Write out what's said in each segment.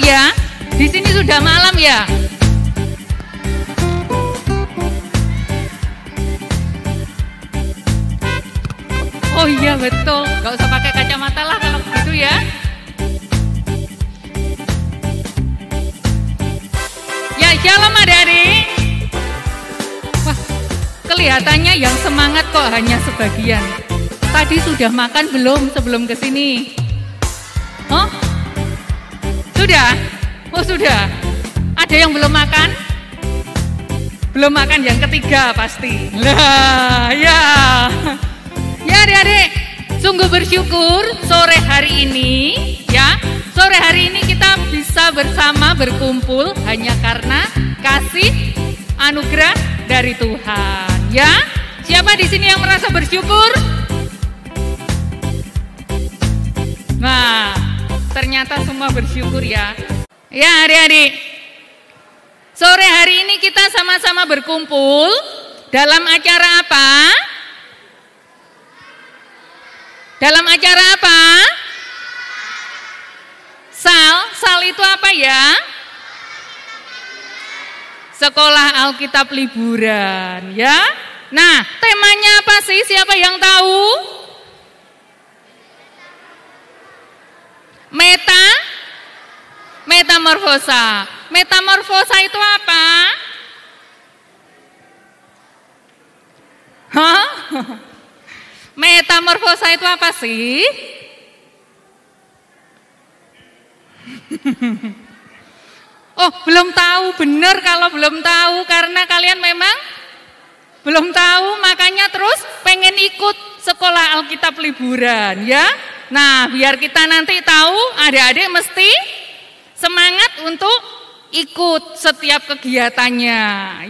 ya. Di sini sudah malam ya. Oh iya betul, nggak usah pakai kacamata lah kalau begitu ya. Ya shalom adik-adik. Wah, kelihatannya yang semangat kok hanya sebagian. Tadi sudah makan belum sebelum ke sini? Oh? Sudah? Oh sudah. Ada yang belum makan? Belum makan yang ketiga pasti. Lah, ya. Ya adik-adik, sungguh bersyukur sore hari ini ya. Sore hari ini kita bisa bersama berkumpul hanya karena kasih anugerah dari Tuhan ya. Siapa di sini yang merasa bersyukur? Nah, ternyata semua bersyukur ya. Ya adik-adik, sore hari ini kita sama-sama berkumpul dalam acara apa? Dalam acara apa? Sal itu apa ya? Sekolah Alkitab liburan ya. Nah, temanya apa sih? Siapa yang tahu? Metamorfosa. Metamorfosa itu apa? Hah? Metamorfosa itu apa sih? Oh, belum tahu. Benar kalau belum tahu karena kalian memang belum tahu, makanya terus pengen ikut sekolah Alkitab liburan ya. Nah, biar kita nanti tahu, adik-adik mesti semangat untuk ikut setiap kegiatannya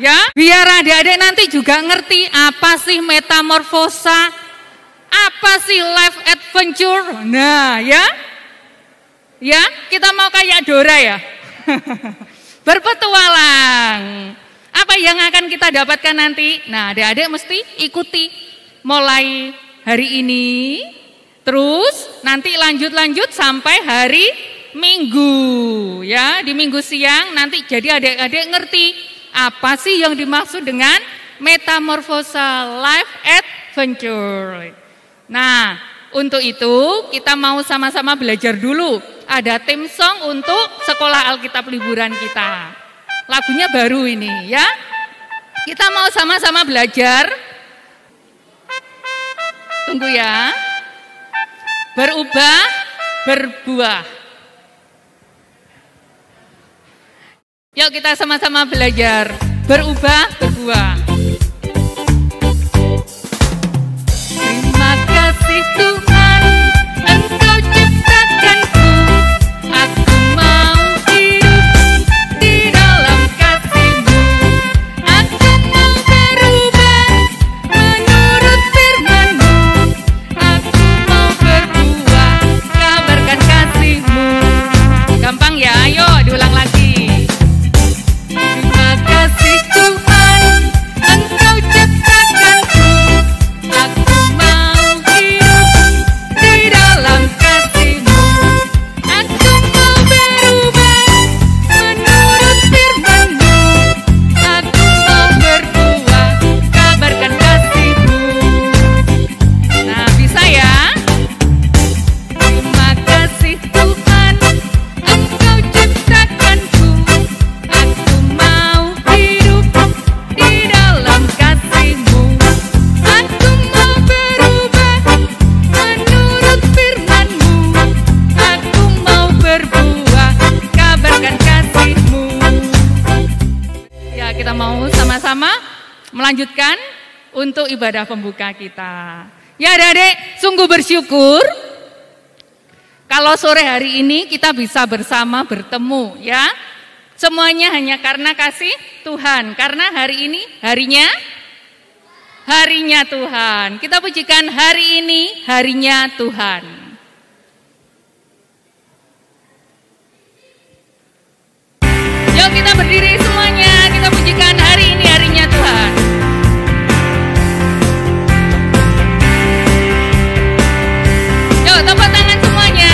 ya. Biar adik-adik nanti juga ngerti apa sih metamorfosa. Apa sih life adventure? Nah, ya. Ya, kita mau kayak Dora ya. Berpetualang. Apa yang akan kita dapatkan nanti? Nah, adik-adik mesti ikuti mulai hari ini. Terus nanti lanjut-lanjut sampai hari Minggu. Ya, di Minggu siang nanti jadi adik-adik ngerti apa sih yang dimaksud dengan metamorfosa life adventure. Nah, untuk itu kita mau sama-sama belajar dulu. Ada tim song untuk sekolah Alkitab liburan kita. Lagunya baru ini ya. Kita mau sama-sama belajar. Tunggu ya. Berubah, berbuah. Yuk kita sama-sama belajar. Berubah, berbuah. Tuhan, Engkau ciptakanku, aku mau hidup di dalam kasih-Mu. Aku mau berubah menurut firman-Mu. Aku mau berbuah, kabarkan kasih-Mu. Gampang ya, ayo diulang lagi. Terima kasih Tuhan, Engkau ciptakanku, aku mau di dalam kasih-Mu. Aku mau berubah menurut firman-Mu. Aku mau berbuah, kabarkan kasih-Mu. Nah, bisa ya? Terima kasih Tuhan, Engkau ciptakanku. Aku mau hidup di dalam kasih-Mu. Aku mau berubah menurut firman-Mu. Aku mau berbuah, kabarkan kasih-Mu. Ya, kita mau sama-sama melanjutkan untuk ibadah pembuka kita. Ya adik-adik, sungguh bersyukur kalau sore hari ini kita bisa bersama bertemu ya. Semuanya hanya karena kasih Tuhan. Karena hari ini harinya Tuhan. Kita pujikan hari ini harinya Tuhan. Yuk kita berdiri semuanya, kita pujikan hari ini harinya Tuhan. Yuk tepuk tangan semuanya.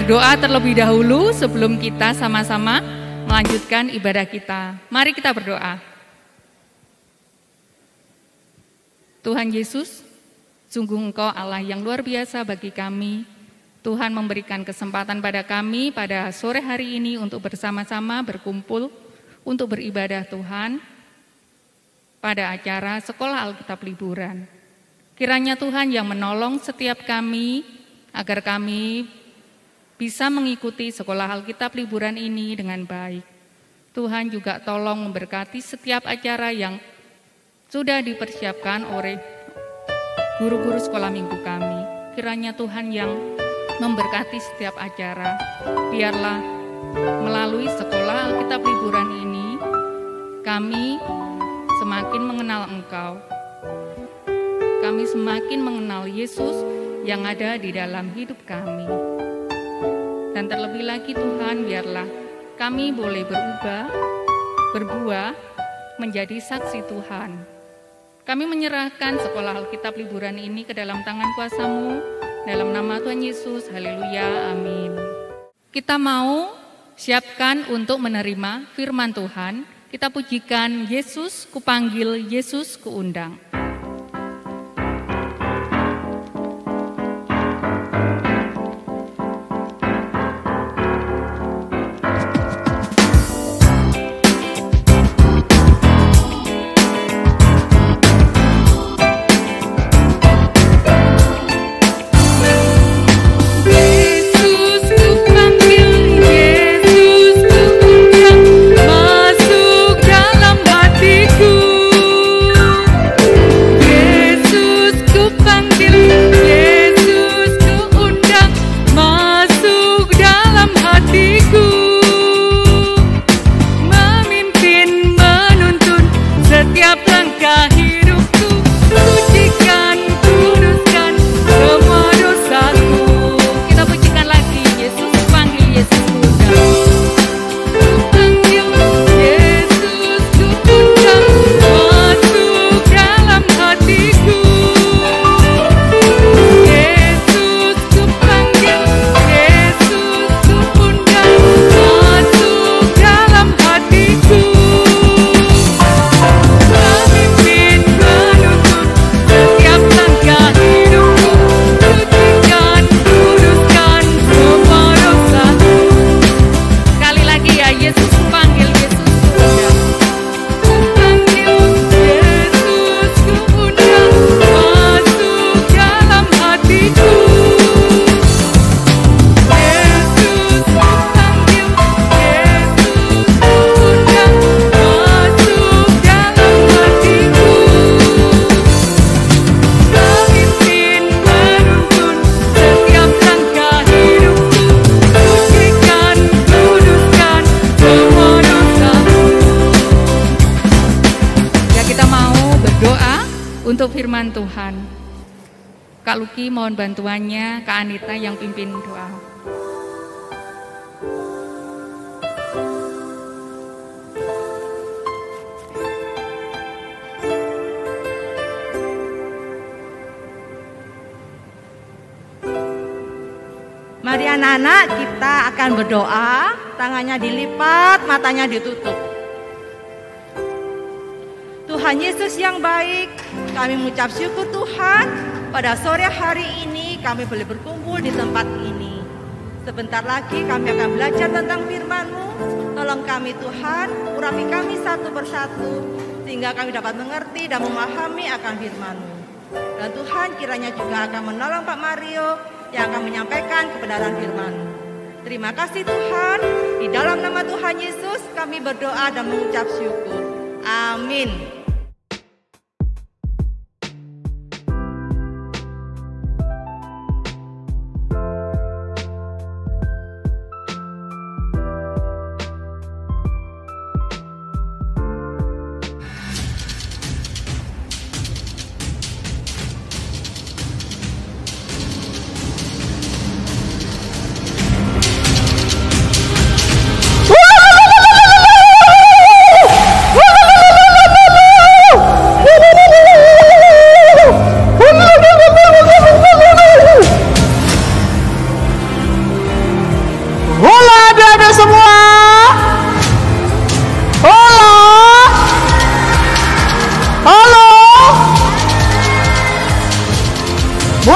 berdoa terlebih dahulu sebelum kita sama-sama melanjutkan ibadah kita. Mari kita berdoa. Tuhan Yesus, sungguh Engkau Allah yang luar biasa bagi kami. Tuhan memberikan kesempatan pada kami pada sore hari ini untuk bersama-sama berkumpul untuk beribadah Tuhan pada acara Sekolah Alkitab Liburan. Kiranya Tuhan yang menolong setiap kami agar kami bisa mengikuti Sekolah Alkitab Liburan ini dengan baik. Tuhan juga tolong memberkati setiap acara yang sudah dipersiapkan oleh guru-guru sekolah minggu kami. Kiranya Tuhan yang memberkati setiap acara. Biarlah melalui Sekolah Alkitab Liburan ini kami semakin mengenal Engkau. Kami semakin mengenal Yesus yang ada di dalam hidup kami. Dan terlebih lagi Tuhan, biarlah kami boleh berbuah menjadi saksi Tuhan. Kami menyerahkan Sekolah Alkitab Liburan ini ke dalam tangan kuasa-Mu, dalam nama Tuhan Yesus, haleluya, amin. Kita mau siapkan untuk menerima firman Tuhan. Kita pujikan Yesus kupanggil, Yesus kuundang. Untuk firman Tuhan, Kak Luki mohon bantuannya, Kak Anita yang pimpin doa. Mari anak-anak kita akan berdoa, tangannya dilipat, matanya ditutup. Tuhan Yesus yang baik, kami mengucap syukur Tuhan, pada sore hari ini kami boleh berkumpul di tempat ini. Sebentar lagi kami akan belajar tentang firman-Mu. Tolong kami Tuhan, urapi kami satu persatu, sehingga kami dapat mengerti dan memahami akan firman-Mu. Dan Tuhan kiranya juga akan menolong Pak Mario yang akan menyampaikan kebenaran firman-Mu. Terima kasih Tuhan, di dalam nama Tuhan Yesus kami berdoa dan mengucap syukur. Amin.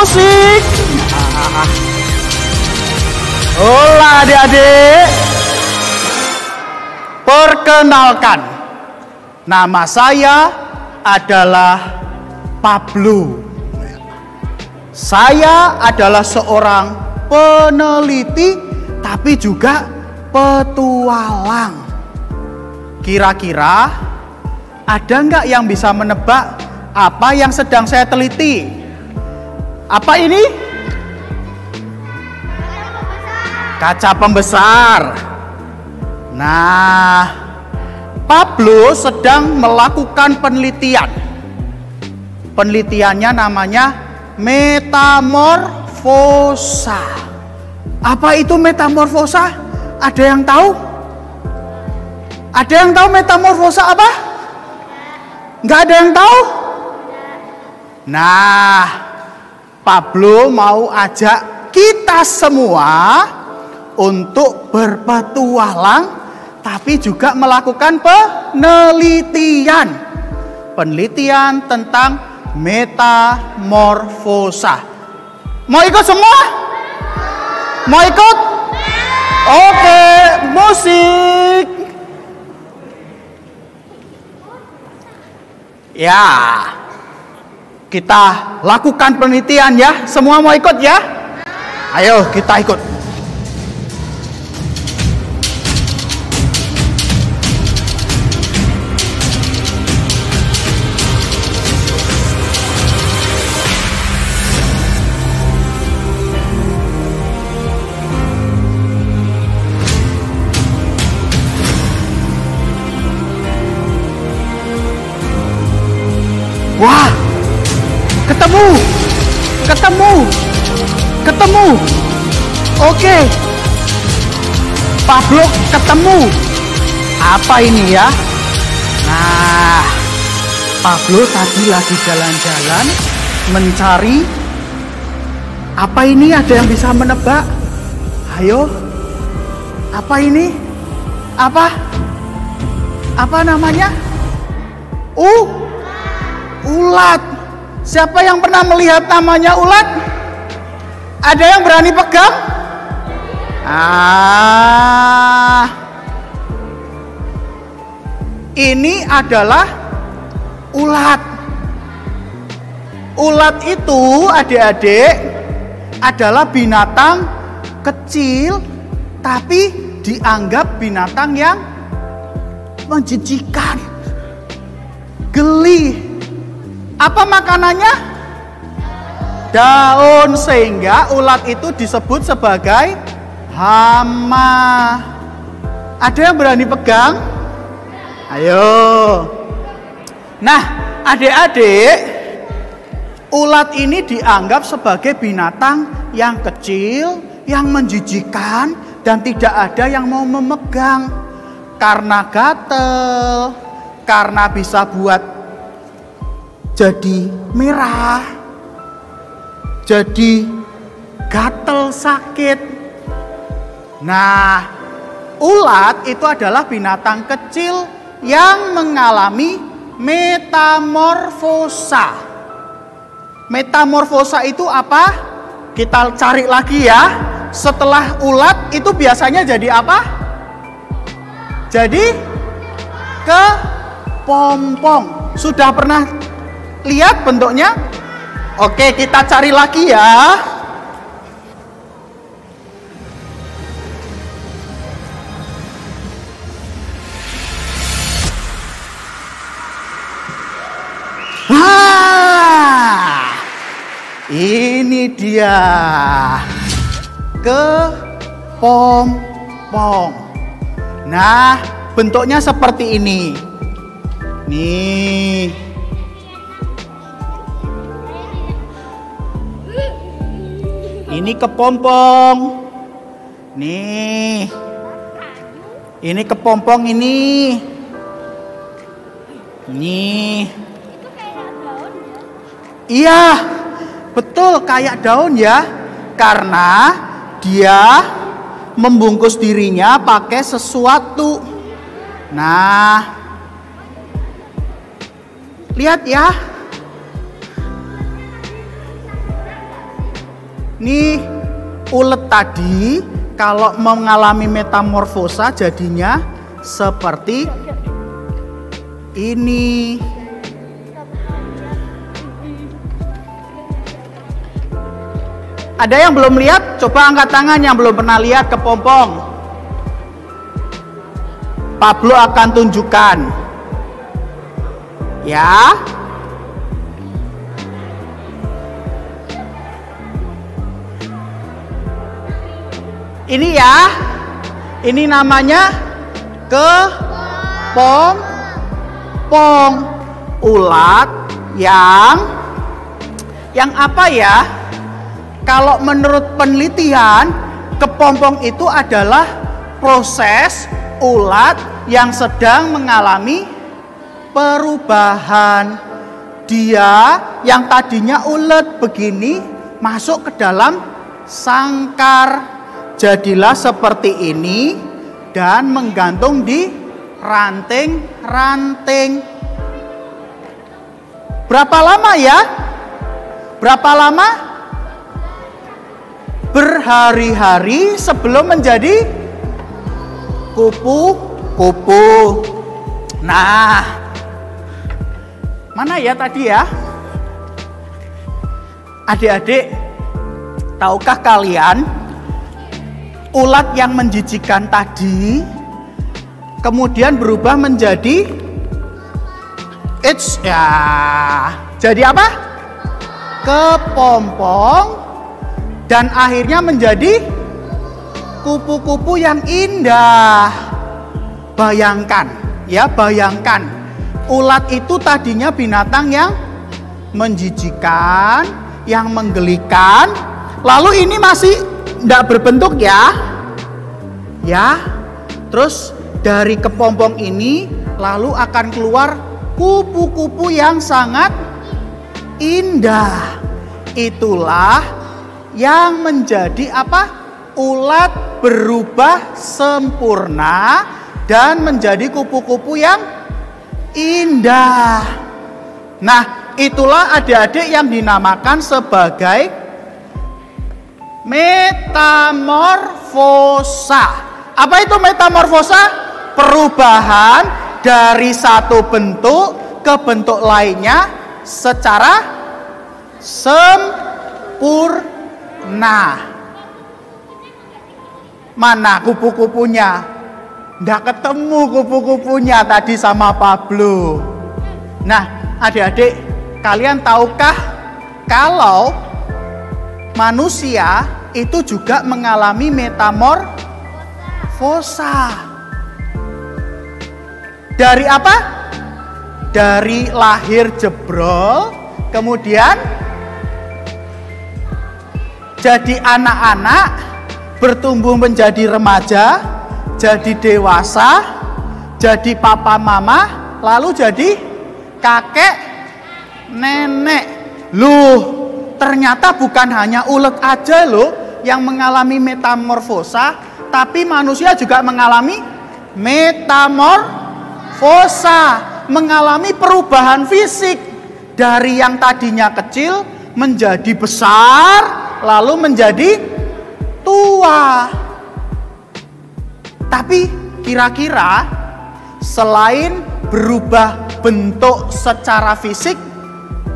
musik. Hola adik-adik. Perkenalkan, nama saya adalah Pablo. Saya adalah seorang peneliti tapi juga petualang. Kira-kira ada nggak yang bisa menebak apa yang sedang saya teliti? Apa ini? Kaca pembesar. Nah, Pablo sedang melakukan penelitian. Penelitiannya namanya metamorfosa. Apa itu metamorfosa? Ada yang tahu? Ada yang tahu metamorfosa apa? Nggak ada yang tahu? Nah, Pablo mau ajak kita semua untuk berpetualang, tapi juga melakukan penelitian. Penelitian tentang metamorfosa. Mau ikut semua? Mau ikut? Oke, musik. Ya, kita lakukan penelitian ya. Semua mau ikut ya? Ayo kita ikut. Wah, ketemu. Oke, Pablo ketemu. Apa ini ya? Nah, Pablo tadi lagi jalan-jalan mencari. Apa ini? Ada yang bisa menebak? Ayo, apa ini? Apa namanya? Ulat. Siapa yang pernah melihat namanya ulat? Ada yang berani pegang? Ini adalah ulat. Ulat itu, adik-adik, adalah binatang kecil tapi dianggap binatang yang menjijikan, geli. Apa makanannya? Daun, sehingga ulat itu disebut sebagai hama. Ada yang berani pegang? Ayo. Nah, adik-adik, ulat ini dianggap sebagai binatang yang kecil, yang menjijikan, dan tidak ada yang mau memegang. Karena gatel, karena bisa buat jadi merah, jadi gatel, sakit. Nah, ulat itu adalah binatang kecil yang mengalami metamorfosa. Metamorfosa itu apa? Kita cari lagi ya. Setelah ulat itu biasanya jadi apa? Jadi kepompong. Sudah pernah lihat bentuknya? Oke, kita cari lagi ya. Ini dia kepompong. Nah, bentuknya seperti ini. Nih. Ini kepompong. Nih. Ini kepompong ini. Nih. Iya, betul kayak daun ya. Karena dia membungkus dirinya pakai sesuatu. Nah, lihat ya. Nih ulet tadi kalau mengalami metamorfosa jadinya seperti ini. Ada yang belum lihat? Coba angkat tangan yang belum pernah lihat kepompong. Pablo akan tunjukkan. Ya. Ini ya. Ini namanya kepompong. Ulat yang apa ya? Kalau menurut penelitian, kepompong itu adalah proses ulat yang sedang mengalami perubahan. Dia yang tadinya ulet begini masuk ke dalam sangkar. Jadilah seperti ini dan menggantung di ranting-ranting. Berapa lama ya? Berapa lama? Berhari-hari sebelum menjadi kupu-kupu. Nah, mana ya tadi ya? Adik-adik, tahukah kalian ulat yang menjijikan tadi kemudian berubah menjadi jadi apa? Kepompong. Dan akhirnya menjadi kupu-kupu yang indah. Bayangkan, ya bayangkan. Ulat itu tadinya binatang yang menjijikan, yang menggelikan. Lalu ini masih tidak berbentuk ya. Ya. Terus dari kepompong ini lalu akan keluar kupu-kupu yang sangat indah. Itulah yang menjadi apa? Ulat berubah sempurna dan menjadi kupu-kupu yang indah. Nah, itulah adik-adik yang dinamakan sebagai metamorfosa. Apa itu metamorfosa? Perubahan dari satu bentuk ke bentuk lainnya secara sempurna. Mana kupu-kupunya? Nggak ketemu kupu-kupunya tadi sama Pablo. Nah, adik-adik, kalian tahukah kalau manusia itu juga mengalami metamorfosa? Dari apa? Dari lahir jebrol, kemudian jadi anak-anak, bertumbuh menjadi remaja, jadi dewasa, jadi papa mama, lalu jadi kakek nenek. Loh, ternyata bukan hanya ulet aja loh yang mengalami metamorfosa, tapi manusia juga mengalami metamorfosa, mengalami perubahan fisik dari yang tadinya kecil menjadi besar, lalu menjadi tua. Tapi kira-kira selain berubah bentuk secara fisik,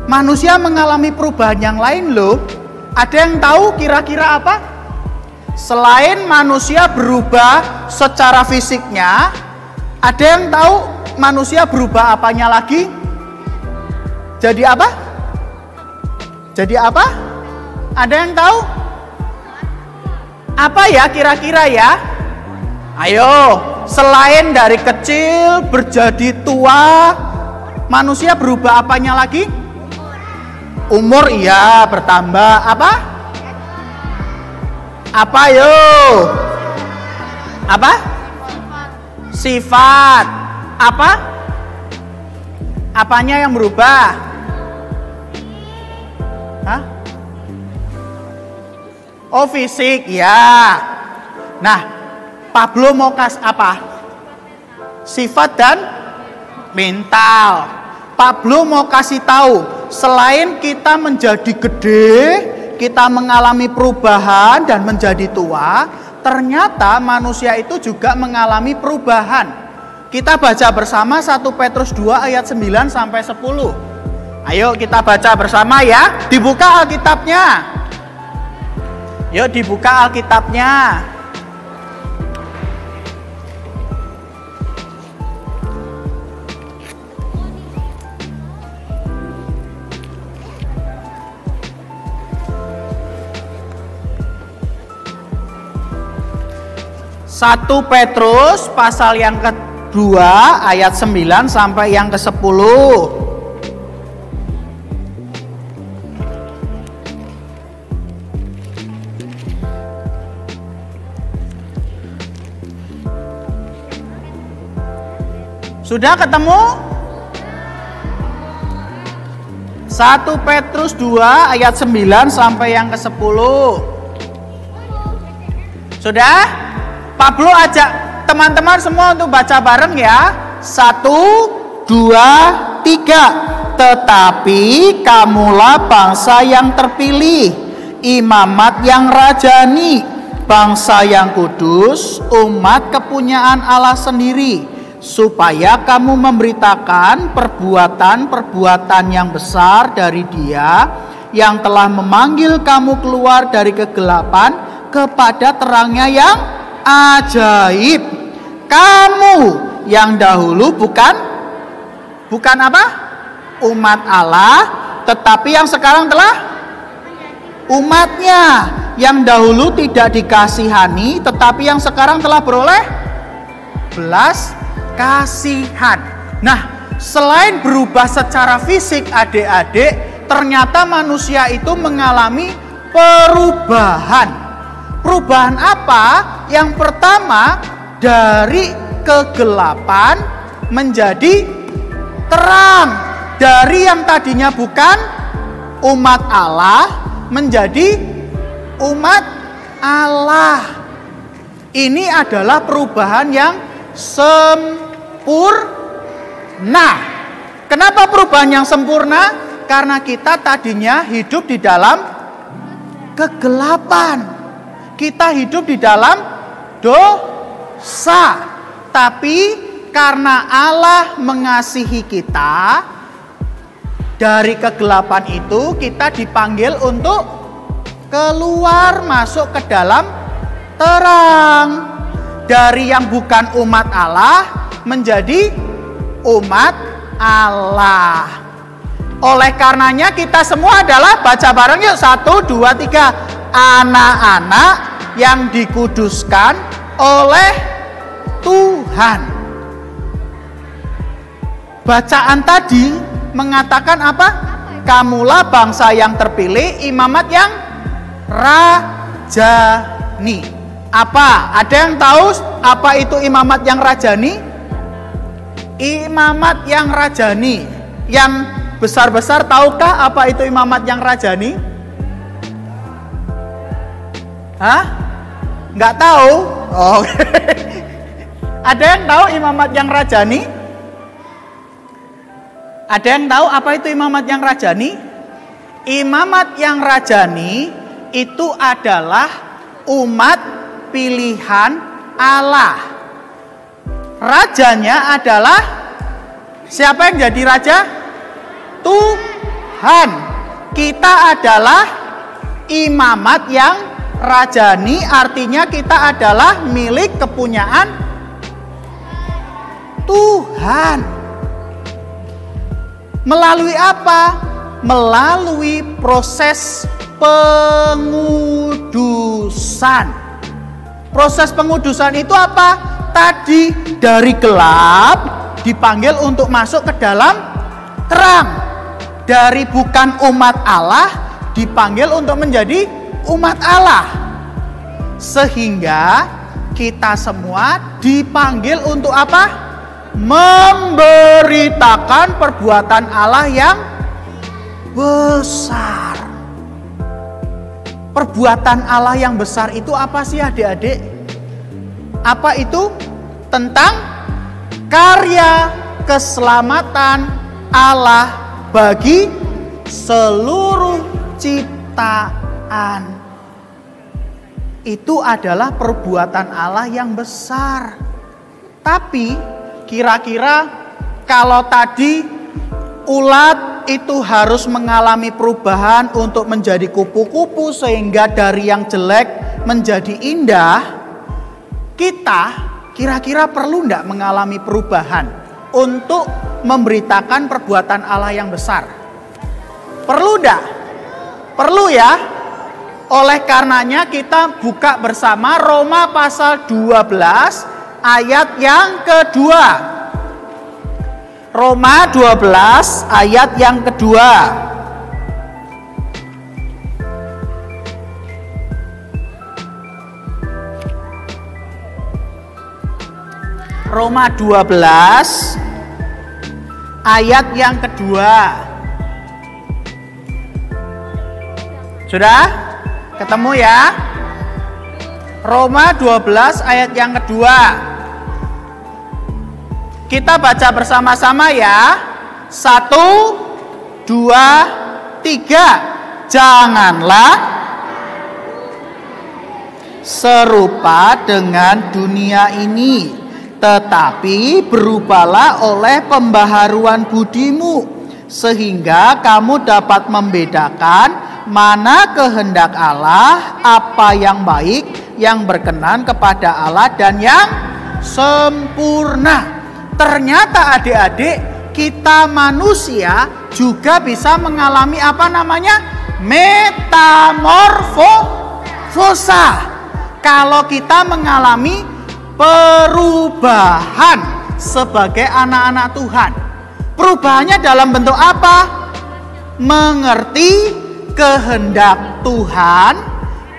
manusia mengalami perubahan yang lain loh. Ada yang tahu kira-kira apa? Selain manusia berubah secara fisiknya, ada yang tahu manusia berubah apanya lagi? Jadi apa? Jadi apa? Ada yang tahu? Apa ya kira-kira ya? Ayo, selain dari kecil berjadi tua, manusia berubah apanya lagi? Umur iya bertambah. Apa? Apa yo? Apa? Sifat. Apa? Apanya yang berubah? Hah? Oh, fisik ya. Nah, Pablo mau kasih apa? Sifat dan mental. Pablo mau kasih tahu, selain kita menjadi gede, kita mengalami perubahan dan menjadi tua, ternyata manusia itu juga mengalami perubahan. Kita baca bersama 1 Petrus 2 ayat 9 sampai 10. Ayo kita baca bersama ya. Dibuka Alkitabnya. Yuk dibuka Alkitabnya. Satu Petrus pasal yang kedua ayat 9 sampai yang ke-10. Sudah ketemu? 1 Petrus 2 ayat 9 sampai yang ke-10. Sudah? Pablo ajak teman-teman semua untuk baca bareng ya. 1, 2, 3. Tetapi kamulah bangsa yang terpilih, imamat yang rajani, bangsa yang kudus, umat kepunyaan Allah sendiri, supaya kamu memberitakan perbuatan-perbuatan yang besar dari Dia yang telah memanggil kamu keluar dari kegelapan kepada terangnya yang ajaib. Kamu yang dahulu bukan apa? Umat Allah, tetapi yang sekarang telah umatnya. Yang dahulu tidak dikasihani, tetapi yang sekarang telah beroleh belas kasihan. Nah, selain berubah secara fisik adik-adik, ternyata manusia itu mengalami perubahan. Perubahan apa? Yang pertama, dari kegelapan menjadi terang. Dari yang tadinya bukan umat Allah menjadi umat Allah. Ini adalah perubahan yang sempurna. Kenapa perubahan yang sempurna? Karena kita tadinya hidup di dalam kegelapan. Kita hidup di dalam dosa. Tapi karena Allah mengasihi kita, dari kegelapan itu kita dipanggil untuk keluar masuk ke dalam terang. Dari yang bukan umat Allah menjadi umat Allah. Oleh karenanya kita semua adalah, baca bareng yuk, 1, 2, 3. Anak-anak yang dikuduskan oleh Tuhan. Bacaan tadi mengatakan apa? Kamulah bangsa yang terpilih, imamat yang rajani. Apa? Ada yang tahu apa itu imamat yang rajani? Imamat yang rajani. Yang besar-besar tahukah apa itu imamat yang rajani? Hah? Nggak tahu? Oh. Ada yang tahu imamat yang rajani? Ada yang tahu apa itu imamat yang rajani? Imamat yang rajani itu adalah umat pilihan Allah. Rajanya adalah, siapa yang jadi raja? Tuhan. Kita adalah imamat yang rajani, artinya kita adalah milik kepunyaan Tuhan. Melalui apa? Melalui proses pengudusan. Proses pengudusan itu apa? Tadi dari gelap dipanggil untuk masuk ke dalam terang. Dari bukan umat Allah dipanggil untuk menjadi umat Allah. Sehingga kita semua dipanggil untuk apa? Memberitakan perbuatan Allah yang besar. Perbuatan Allah yang besar itu apa sih adik-adik? Apa itu? Tentang karya keselamatan Allah bagi seluruh ciptaan. perasaan. Itu adalah perbuatan Allah yang besar. Tapi kira-kira kalau tadi ulat itu harus mengalami perubahan untuk menjadi kupu-kupu sehingga dari yang jelek menjadi indah, kita kira-kira perlu enggak mengalami perubahan untuk memberitakan perbuatan Allah yang besar? Perlu enggak? Perlu ya. Oleh karenanya kita buka bersama Roma pasal 12 ayat yang kedua. Roma 12 ayat yang kedua. Roma 12 ayat yang kedua. Sudah? Ketemu ya? Roma 12 ayat yang kedua. Kita baca bersama-sama ya. 1, 2, 3. Janganlah serupa dengan dunia ini, tetapi berubahlah oleh pembaharuan budimu, sehingga kamu dapat membedakan mana kehendak Allah, apa yang baik, yang berkenan kepada Allah, dan yang sempurna. Ternyata adik-adik, kita manusia juga bisa mengalami apa namanya? Metamorfosa. Kalau kita mengalami perubahan sebagai anak-anak Tuhan. Perubahannya dalam bentuk apa? Mengerti kehendak Tuhan,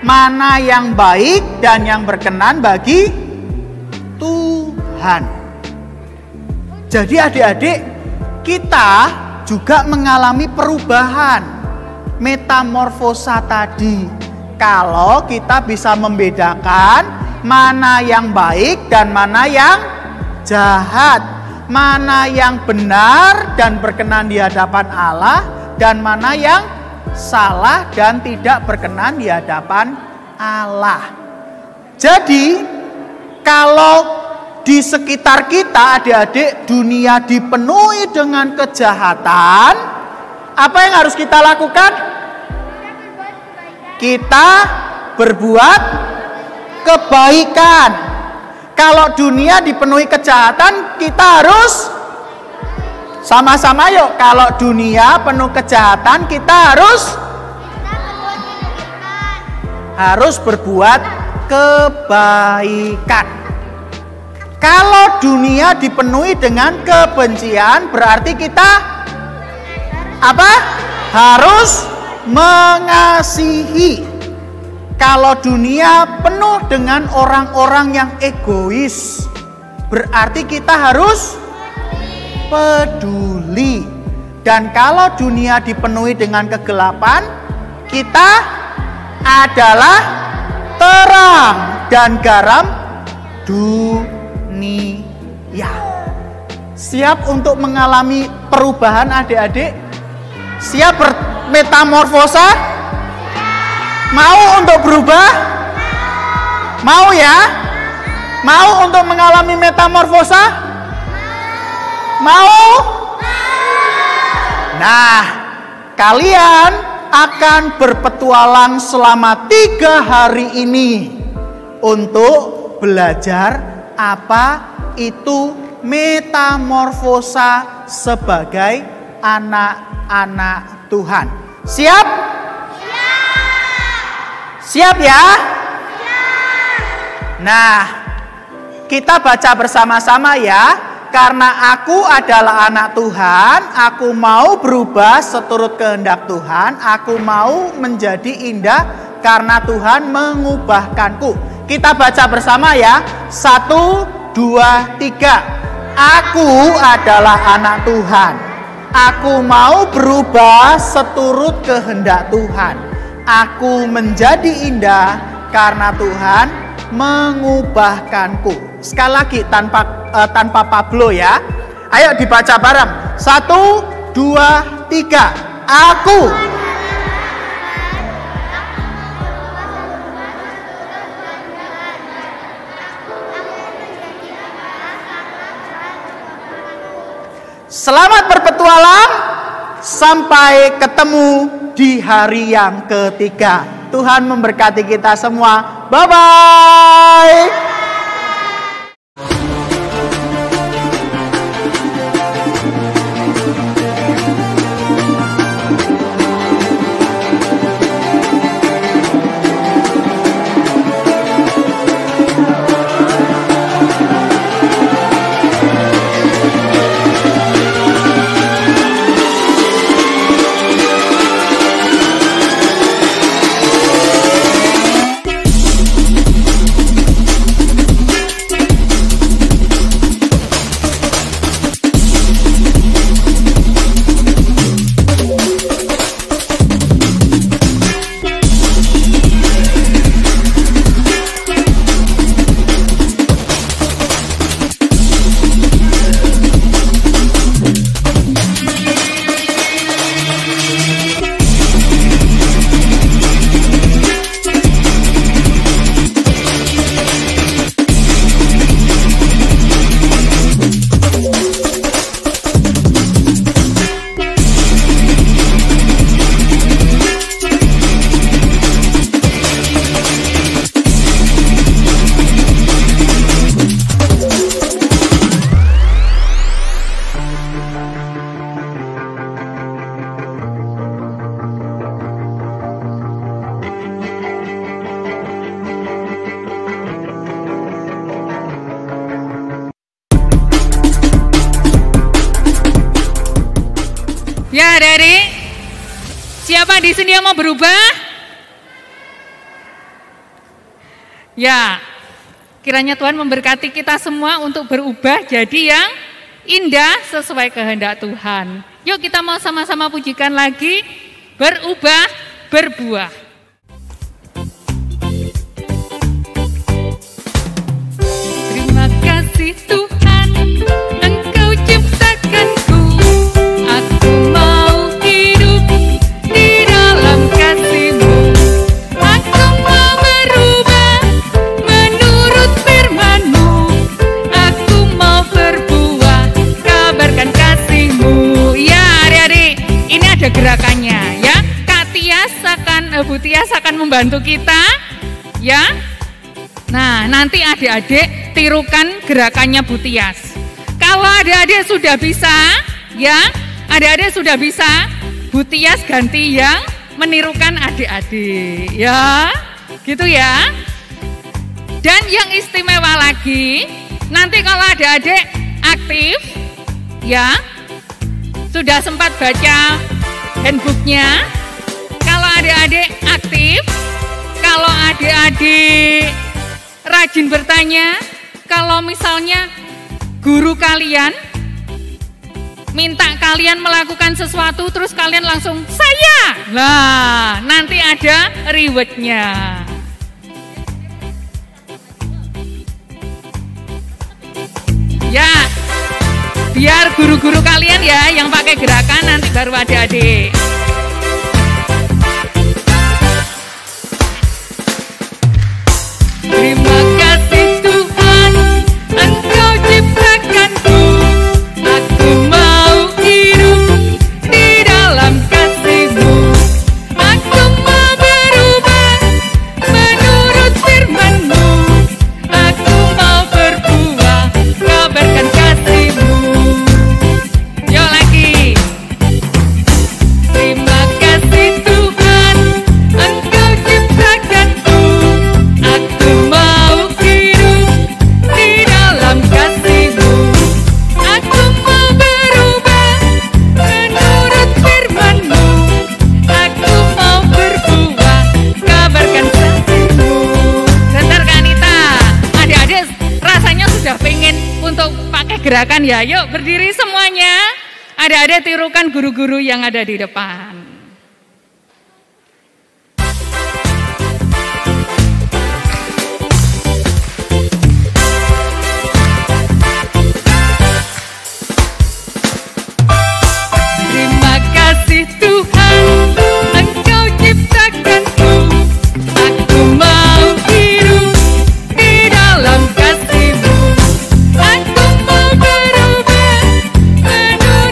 mana yang baik dan yang berkenan bagi Tuhan. Jadi adik-adik, kita juga mengalami perubahan, metamorfosa tadi. Kalau kita bisa membedakan mana yang baik dan mana yang jahat, mana yang benar dan berkenan di hadapan Allah, dan mana yang salah dan tidak berkenan di hadapan Allah. Jadi kalau di sekitar kita adik-adik dunia dipenuhi dengan kejahatan, apa yang harus kita lakukan? Kita berbuat kebaikan. Kalau dunia dipenuhi kejahatan, kita harus sama-sama yuk. Kalau dunia penuh kejahatan, kita harus berbuat kebaikan. Kalau dunia dipenuhi dengan kebencian, berarti kita apa? Harus mengasihi. Kalau dunia penuh dengan orang-orang yang egois, berarti kita harus peduli. Dan kalau dunia dipenuhi dengan kegelapan, kita adalah terang dan garam dunia. Siap untuk mengalami perubahan adik-adik? Siap bermetamorfosa? Mau untuk berubah? Mau ya? Mau untuk mengalami metamorfosa? Mau? Nah, kalian akan berpetualang selama 3 hari ini untuk belajar apa itu metamorfosa sebagai anak-anak Tuhan. Siap? Siap ya? Nah, kita baca bersama-sama ya. Karena aku adalah anak Tuhan, aku mau berubah seturut kehendak Tuhan, aku mau menjadi indah karena Tuhan mengubahkanku. Kita baca bersama ya. 1, 2, 3. Aku adalah anak Tuhan, aku mau berubah seturut kehendak Tuhan, aku menjadi indah karena Tuhan mengubahkanku. Sekali lagi tanpa Pablo ya. Ayo dibaca bareng. 1, 2, 3. Aku Selamat berpetualang, sampai ketemu di hari yang ketiga. Tuhan memberkati kita semua. Bye-bye. Ya, adik-adik, siapa di sini yang mau berubah? Ya, kiranya Tuhan memberkati kita semua untuk berubah jadi yang indah sesuai kehendak Tuhan. Yuk kita mau sama-sama pujikan lagi, berubah, berbuah. Terima kasih Tuhan, Engkau ciptakanku. Aku mau hidup di dalam kasih-Mu. Aku mau berubah menurut firman-Mu. Aku mau berbuah, kabarkan kasih-Mu. Ya adik-adik, ini ada gerakannya ya. Bu Tias akan membantu kita ya. Nah, nanti adik-adik tirukan gerakannya Bu Tias. Kalau adik-adik sudah bisa ya, adik-adik sudah bisa, Bu Tias ganti yang menirukan adik-adik ya. Gitu ya. Dan yang istimewa lagi, nanti kalau adik-adik aktif ya, sudah sempat baca handbooknya. Kalau adik-adik aktif, kalau adik-adik rajin bertanya, kalau misalnya guru kalian minta kalian melakukan sesuatu terus kalian langsung saya, nah nanti ada rewardnya. Ya, biar guru-guru kalian ya yang pakai gerakan, nanti baru adik-adik. Terima kasih Tuhan, Engkau ciptakanku. Aku mau hidup di dalam kasih-Mu. Aku mau berubah menurut firman-Mu. Aku mau berbuah, kabarkan kasih-Mu. Yuk lagi. Terima kasih Tuhan, Engkau ciptakanku. Aku mau hidup di dalam kasih-Mu. Aku mau berubah menurut firman-Mu. Aku mau berbuah, kabarkan kasih-Mu. Bentar Kak Anita, adik-adik rasanya sudah pengen untuk pakai gerakan ya. Yuk berdiri semuanya. Adik-adik tirukan guru-guru yang ada di depan. Terima kasih Tuhan, Engkau ciptakanku. Aku mau hidup di dalam kasih-Mu. Aku mau berubah menurut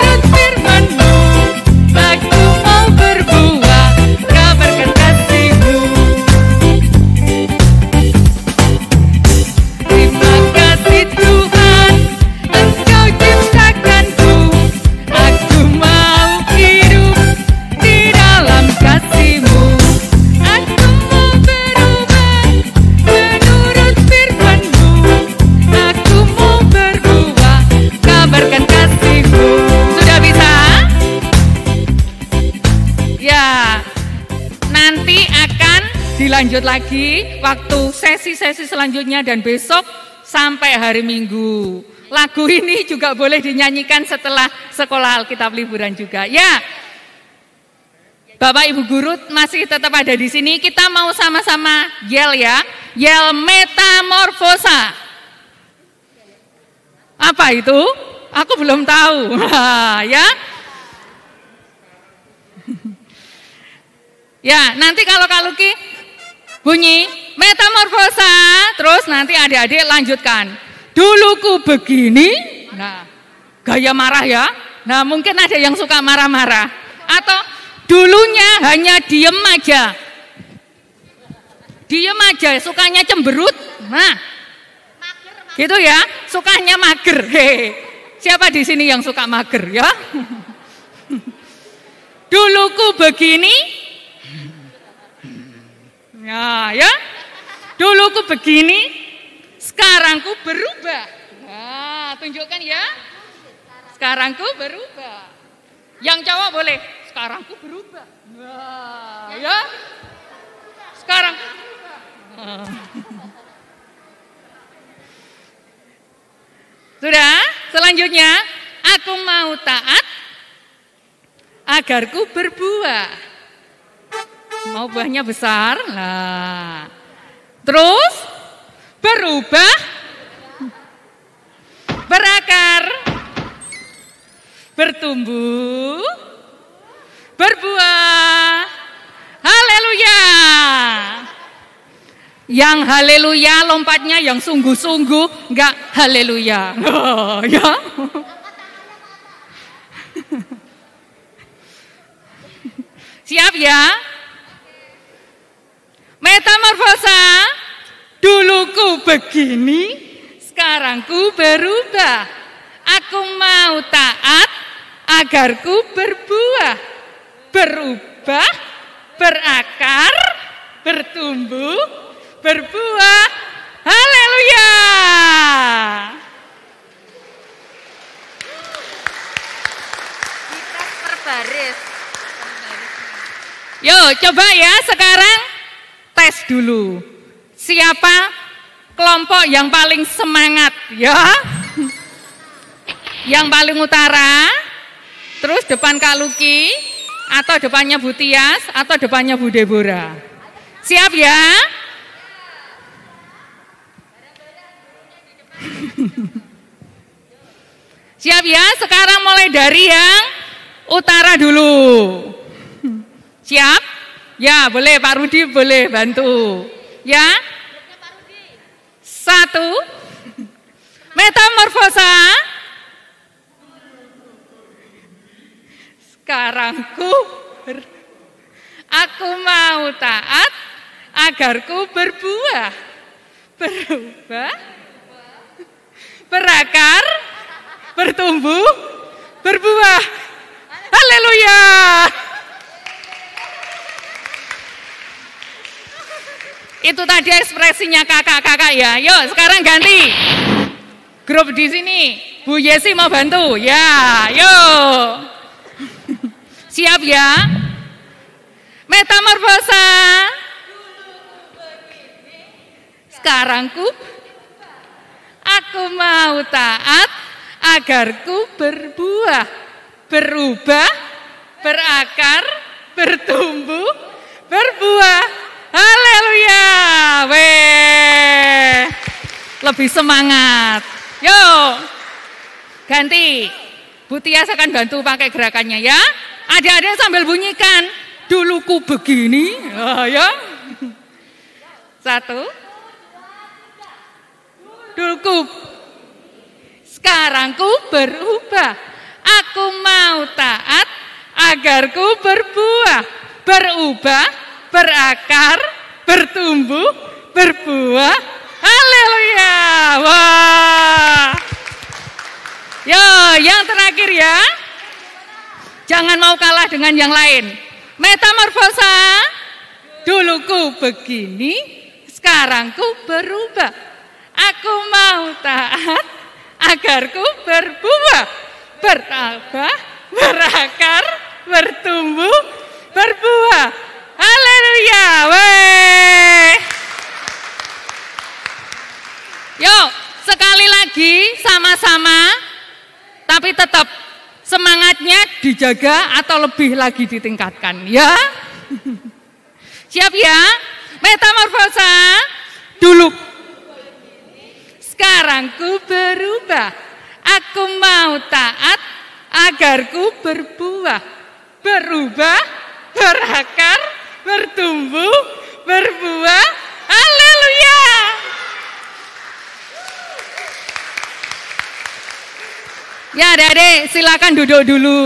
lanjut lagi waktu sesi-sesi selanjutnya dan besok sampai hari Minggu. Lagu ini juga boleh dinyanyikan setelah sekolah Alkitab liburan juga. Ya, Bapak Ibu guru masih tetap ada di sini. Kita mau sama-sama yel ya. Yel metamorfosa. Apa itu? Aku belum tahu. Ya. Ya, nanti kalau Kak Luki bunyi metamorfosa, terus nanti adik-adik lanjutkan. Duluku begini. Nah, gaya marah ya. Nah, mungkin ada yang suka marah-marah. Atau dulunya hanya diem aja. Diem aja, sukanya cemberut. Nah, gitu ya, sukanya mager. Hehe. Siapa di sini yang suka mager ya? Duluku begini. Ya. Duluku begini, sekarangku berubah. Nah, tunjukkan ya. Sekarangku berubah. Yang cowok boleh. Sekarangku berubah. Nah, ya. Sekarangku berubah. Nah. Sudah, selanjutnya aku mau taat agar ku berbuah. Mau buahnya besar. Nah. Terus berubah, berakar, bertumbuh, berbuah. Haleluya. Yang haleluya lompatnya yang sungguh-sungguh, enggak haleluya. Oh, ya. Siap ya? Metamorfosa. Duluku begini, sekarang ku berubah. Aku mau taat agar ku berbuah, berubah, berakar, bertumbuh, berbuah. Haleluya. Kita berbaris. Yuk coba ya sekarang tes dulu. Siapa kelompok yang paling semangat ya? Yang paling utara, terus depan Kak Luki, atau depannya Bu Tias, atau depannya Bu Deborah. Siap ya? Siap ya? Sekarang mulai dari yang utara dulu. Siap? Ya boleh Pak Rudi boleh bantu. Ya? 1. Metamorfosa. Aku mau taat agar ku berbuah, berubah, berakar, bertumbuh, berbuah. Haleluya. Itu tadi ekspresinya kakak-kakak ya. Yuk sekarang ganti. Grup di sini. Bu Yesi mau bantu. Ya, yuk. Siap ya. Metamorfosa. Sekarang aku mau taat agar ku berbuah, berubah, berakar, bertumbuh, berbuah. Haleluya. Weh. Lebih semangat. Yuk. Ganti. Bu Tias akan bantu pakai gerakannya ya. Adik-adik sambil bunyikan. Duluku begini. Oh, ya. 1. Duluku. Sekarang ku berubah. Aku mau taat agar ku berbuah, berubah, berakar, bertumbuh, berbuah. Haleluya. Wah. Yo, yang terakhir ya. Jangan mau kalah dengan yang lain. Metamorfosa. Duluku begini, sekarang ku berubah. Aku mau taat agar ku berbuah, bertambah, berakar, bertumbuh, berbuah. Haleluya. Weh. sekali lagi sama-sama, tapi tetap semangatnya dijaga atau lebih lagi ditingkatkan, ya. Siap ya? Metamorfosa dulu. Sekarang ku berubah, aku mau taat agar ku berbuah, berubah, berakar, bertumbuh, berbuah. Haleluya. Ya adik-adik silakan duduk dulu.